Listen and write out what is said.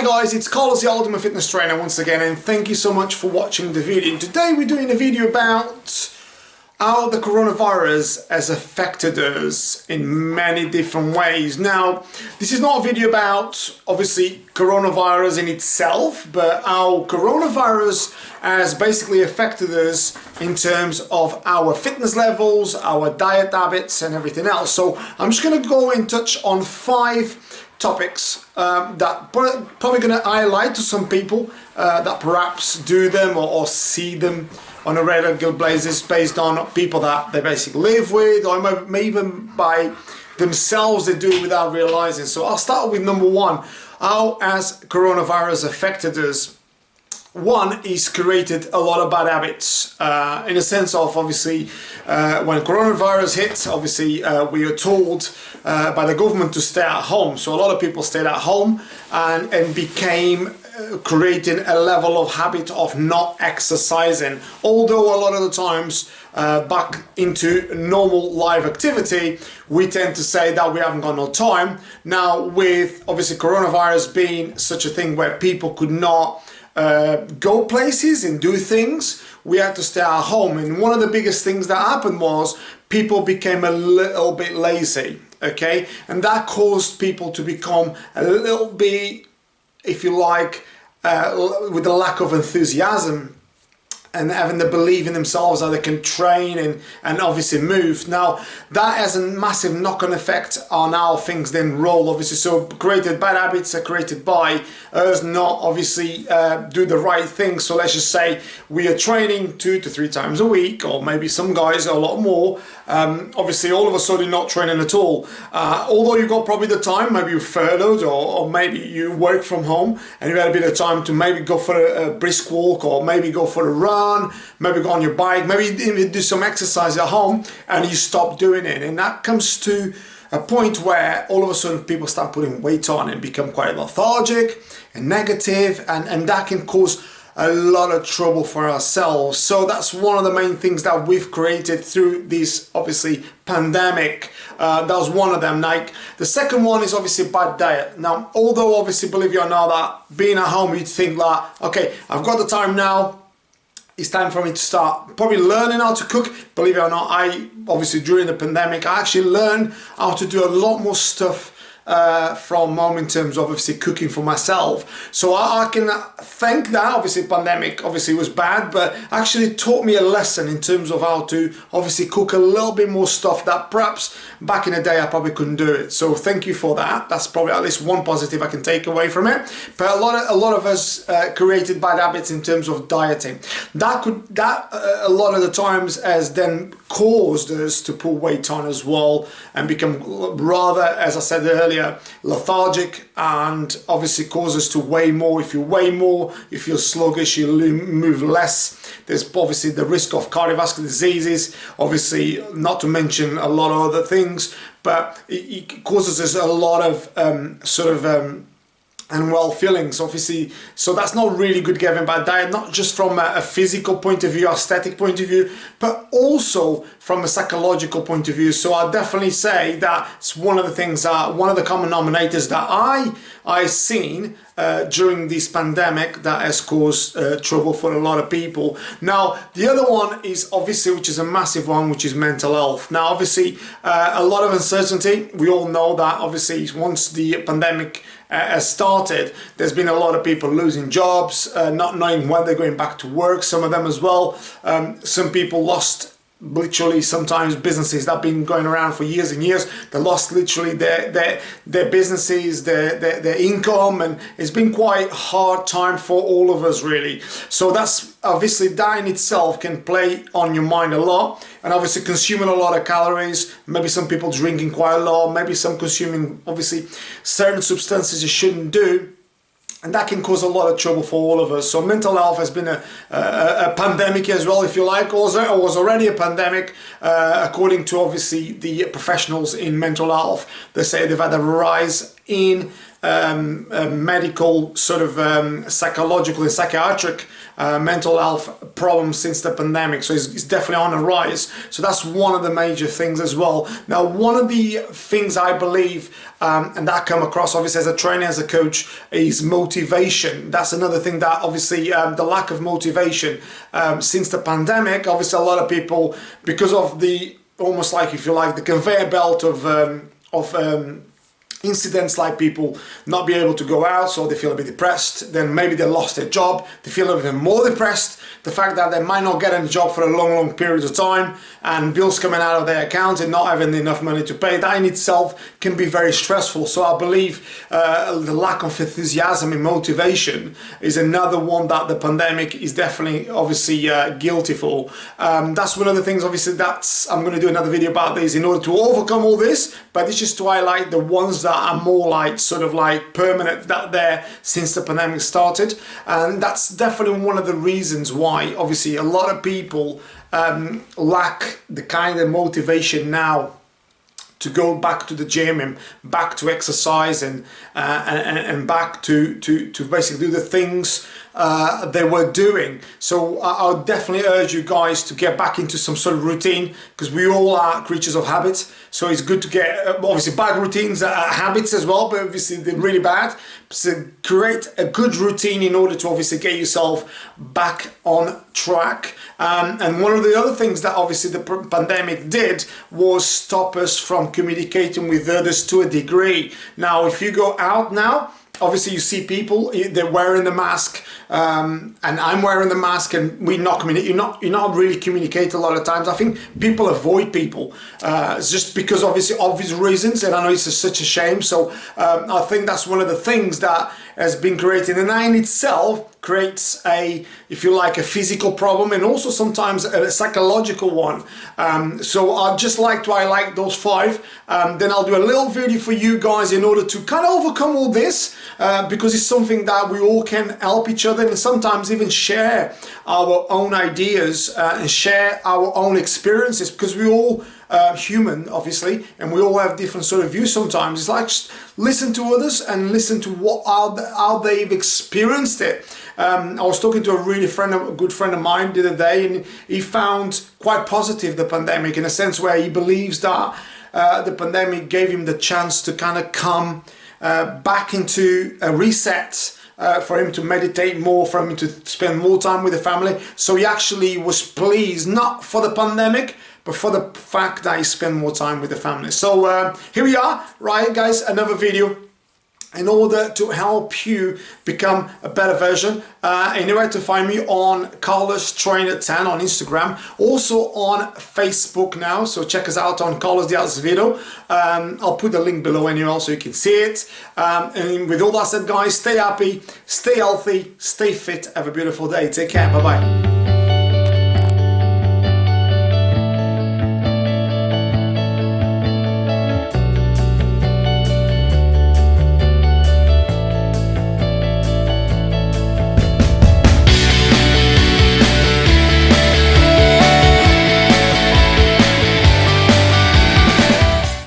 Hi guys, it's Carlos the Ultimate Fitness Trainer once again, and thank you so much for watching the video. Today we're doing a video about how the coronavirus has affected us in many different ways. Now, this is not a video about obviously coronavirus in itself, but how coronavirus has basically affected us in terms of our fitness levels, our diet habits and everything else. So I'm just going to go and touch on 5 topics that probably going to highlight to some people that perhaps do them or see them on a regular basis based on people that they basically live with, or maybe even by themselves they do it without realizing. So I'll start with number 1. How has coronavirus affected us? One is created a lot of bad habits in a sense of obviously when coronavirus hit, obviously we are told by the government to stay at home. So a lot of people stayed at home and became creating a level of habit of not exercising. Although a lot of the times back into normal live activity, we tend to say that we haven't got no time. Now with obviously coronavirus being such a thing where people could not go places and do things, we had to stay at home, and one of the biggest things that happened was people became a little bit lazy, okay, and that caused people to become a little bit, if you like, with a lack of enthusiasm and having the belief in themselves that they can train and obviously move. Now that has a massive knock-on effect on how things then roll, obviously. So created bad habits are created by us not obviously do the right thing. So let's just say we are training 2 to 3 times a week, or maybe some guys a lot more. Obviously all of a sudden not training at all, although you've got probably the time, maybe you're furloughed or maybe you work from home and you had a bit of time to maybe go for a brisk walk, or maybe go for a run, maybe go on your bike, maybe even do some exercise at home, and you stop doing it. And that comes to a point where all of a sudden people start putting weight on and become quite lethargic and negative, and that can cause a lot of trouble for ourselves. So that's one of the main things that we've created through this obviously pandemic. That was one of them. Like the second one is obviously bad diet. Now, although obviously, believe it or not, that being at home, you'd think that, okay, I've got the time now, it's time for me to start probably learning how to cook. Believe it or not, I obviously during the pandemic I actually learned how to do a lot more stuff from home in terms of obviously cooking for myself. So I can thank that. Obviously pandemic obviously was bad, but actually taught me a lesson in terms of how to obviously cook a little bit more stuff that perhaps back in the day I probably couldn't do it. So thank you for that. That's probably at least one positive I can take away from it. But a lot of us created bad habits in terms of dieting. That a lot of the times has then caused us to put weight on as well and become rather, as I said earlier, lethargic, and obviously causes to weigh more. If you weigh more, if you're sluggish, you move less. There's obviously the risk of cardiovascular diseases, obviously not to mention a lot of other things, but it causes us a lot of unwell feelings, obviously. So that's not really good given by diet, not just from a physical point of view, aesthetic point of view, but also from a psychological point of view. So I definitely say that it's one of the things, one of the common denominators that I seen during this pandemic that has caused trouble for a lot of people. Now the other one is obviously, which is a massive one, which is mental health. Now obviously a lot of uncertainty. We all know that obviously once the pandemic has started, there's been a lot of people losing jobs, not knowing when they're going back to work, some of them as well. Some people lost literally sometimes businesses that have been going around for years and years. They lost literally their businesses, their income, and it's been quite a hard time for all of us really. So that's obviously, that in itself can play on your mind a lot, and obviously consuming a lot of calories, maybe some people drinking quite a lot, maybe some consuming obviously certain substances you shouldn't do. And that can cause a lot of trouble for all of us. So mental health has been a pandemic as well, if you like, or was already a pandemic, according to obviously the professionals in mental health. They say they've had a rise in medical sort of psychological and psychiatric mental health problems since the pandemic. So it's definitely on the rise. So that's one of the major things as well. Now, one of the things I believe and that come across obviously as a trainer, as a coach, is motivation. That's another thing that obviously the lack of motivation since the pandemic. Obviously, a lot of people, because of the almost like, if you like, the conveyor belt of incidents, like people not being able to go out, so they feel a bit depressed. Then maybe they lost their job, they feel even more depressed. The fact that they might not get a job for a long period of time, and bills coming out of their account and not having enough money to pay, that in itself can be very stressful. So I believe the lack of enthusiasm and motivation is another one that the pandemic is definitely obviously guilty for. That's one of the things, obviously, I'm going to do another video about this in order to overcome all this, but it's just to highlight the ones that are more like sort of like permanent, that there since the pandemic started. And that's definitely one of the reasons why obviously a lot of people lack the kind of motivation now to go back to the gym and back to exercise and back to basically do the things they were doing. So I'll definitely urge you guys to get back into some sort of routine, because we all are creatures of habit. So it's good to get obviously bad routines are habits as well, but obviously they're really bad. So create a good routine in order to obviously get yourself back on track. And one of the other things that obviously the pandemic did was stop us from communicating with others to a degree. Now, if you go out now, obviously you see people, they're wearing the mask, and I'm wearing the mask, and we're not communicating. You're not really communicating a lot of times. I think people avoid people it's just because obviously obvious reasons, and I know it's such a shame. So I think that's one of the things that has been created, and that in itself creates a, if you like, a physical problem, and also sometimes a psychological one. So I'd just like to highlight those 5. Then I'll do a little video for you guys in order to kind of overcome all this, because it's something that we all can help each other, and sometimes even share our own ideas and share our own experiences, because we all human, obviously, and we all have different sort of views sometimes. It's like just listen to others and listen to how they've experienced it. I was talking to a good friend of mine the other day, and he found quite positive the pandemic, in a sense where he believes that the pandemic gave him the chance to kind of come back into a reset, for him to meditate more, for him to spend more time with the family. So he actually was pleased, not for the pandemic, but for the fact that he spent more time with the family. So here we are, right guys, another video in order to help you become a better version. Anyway, to find me on Carlos Trainer 10 on Instagram, also on Facebook now, so check us out on Carlos de Azevedo. I'll put the link below anyway so you can see it. And with all that said, guys, stay happy, stay healthy, stay fit, have a beautiful day, take care, bye bye.